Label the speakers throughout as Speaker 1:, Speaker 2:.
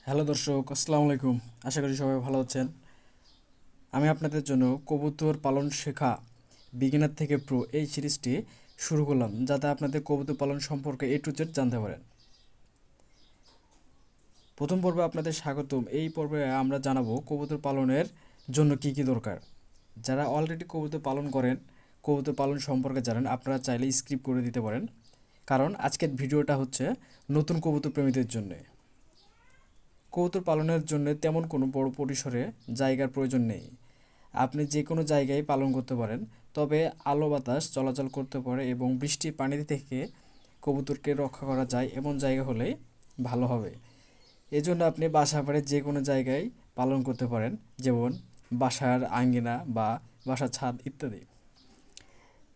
Speaker 1: Hello দর্শক, আসসালামু আলাইকুম। আশা করি সবাই ভালো আছেন। আমি আপনাদের জন্য কবুতর পালন শেখা বিগিনার থেকে প্রো এই সিরিজটি শুরু করলাম, যাতে আপনাদের কবুতর পালন সম্পর্কে এ টু জেড জানতে পারেন। প্রথম পর্বে আপনাদের স্বাগতম। এই পর্বে আমরা জানাবো কবুতর পালনের জন্য কি কি দরকার। যারা অলরেডি কবুতর পালন করেন, কবুতর পালন সম্পর্কে জানেন, আপনারা চাইলে স্কিপ করে দিতে পারেন, কারণ আজকের ভিডিওটা হচ্ছে নতুন কবুতর প্রেমীদের জন্য। কবুতর পালনের জন্য তেমন কোনো বড় পরিসরে জায়গার প্রয়োজন নেই। আপনি যে কোনো জায়গায় পালন করতে পারেন, তবে আলো বাতাস চলাচল করতে পারে এবং বৃষ্টির পানি থেকে কবুতরকে রক্ষা করা যায় এমন জায়গা হলেই ভালো হবে। এজন্য আপনি বাসা বাড়ির যে কোনো জায়গায় পালন করতে পারেন, যেমন বাসার আঙ্গিনা বা বাসার ছাদ ইত্যাদি।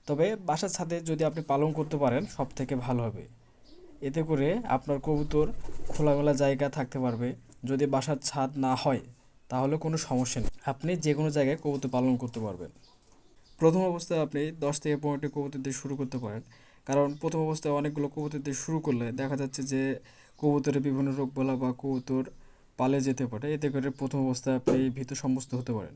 Speaker 1: তবে বাসার ছাদে যদি আপনি পালন করতে পারেন সব থেকে ভালো হবে। এতে করে আপনার কবুতর খোলামেলা জায়গা থাকতে পারবে। যদি বাসার ছাদ না হয় তাহলে কোনো সমস্যা নেই, আপনি যে কোনো জায়গায় কবুতর পালন করতে পারবেন। প্রথম অবস্থায় আপনি 10 থেকে 15টি কবুতর দিয়ে শুরু করতে পারেন, কারণ প্রথম অবস্থায় অনেকগুলো কবুতর দিয়ে শুরু করলে দেখা যাচ্ছে যে কবুতরের বিভিন্ন রোগবালা বা কবুতর পালে যেতে পারে। এতে করে প্রথম অবস্থায় আপনি ভীত সন্ত্রস্ত হতে পারেন।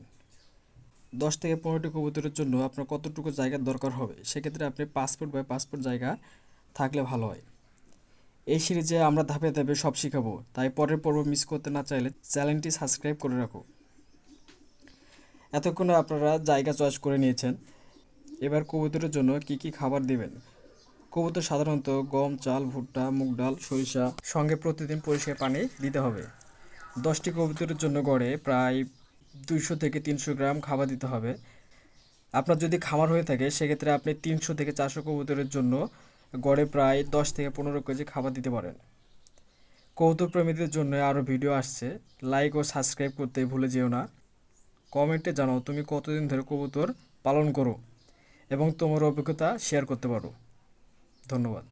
Speaker 1: 10 থেকে 15টি কবুতরের জন্য আপনার কতটুকু জায়গার দরকার হবে, সেক্ষেত্রে আপনি 5 ফুট বাই 5 ফুট জায়গা থাকলে ভালো হয়। এই সিরিজে আমরা ধাপে ধাপে সব শিখাবো, তাই পরের পর্ব মিস করতে না চাইলে চ্যানেলটি সাবস্ক্রাইব করে রাখো। এতক্ষণে আপনারা জায়গা চয়েস করে নিয়েছেন। এবার কবুতরের জন্য কি কি খাবার দিবেন। কবুতর সাধারণত গম, চাল, ভুট্টা, মুগ ডাল, সরিষা সঙ্গে প্রতিদিন পরিষ্কার পানি দিতে হবে। 10টি কবুতরের জন্য গড়ে প্রায় 200 থেকে 300 গ্রাম খাবার দিতে হবে। আপনার যদি খামার হয়ে থাকে সেক্ষেত্রে আপনি 300 থেকে 400 কবুতরের জন্য গড়ে প্রায় 10 থেকে 15 কেজি খাবার দিতে পারেন। কৌতুক প্রেমীদের জন্য আরও ভিডিও আসছে, লাইক ও সাবস্ক্রাইব করতে ভুলে যেও না। কমেন্টে জানাও তুমি কতদিন ধরে কবুতর পালন করো এবং তোমার অভিজ্ঞতা শেয়ার করতে পারো। ধন্যবাদ।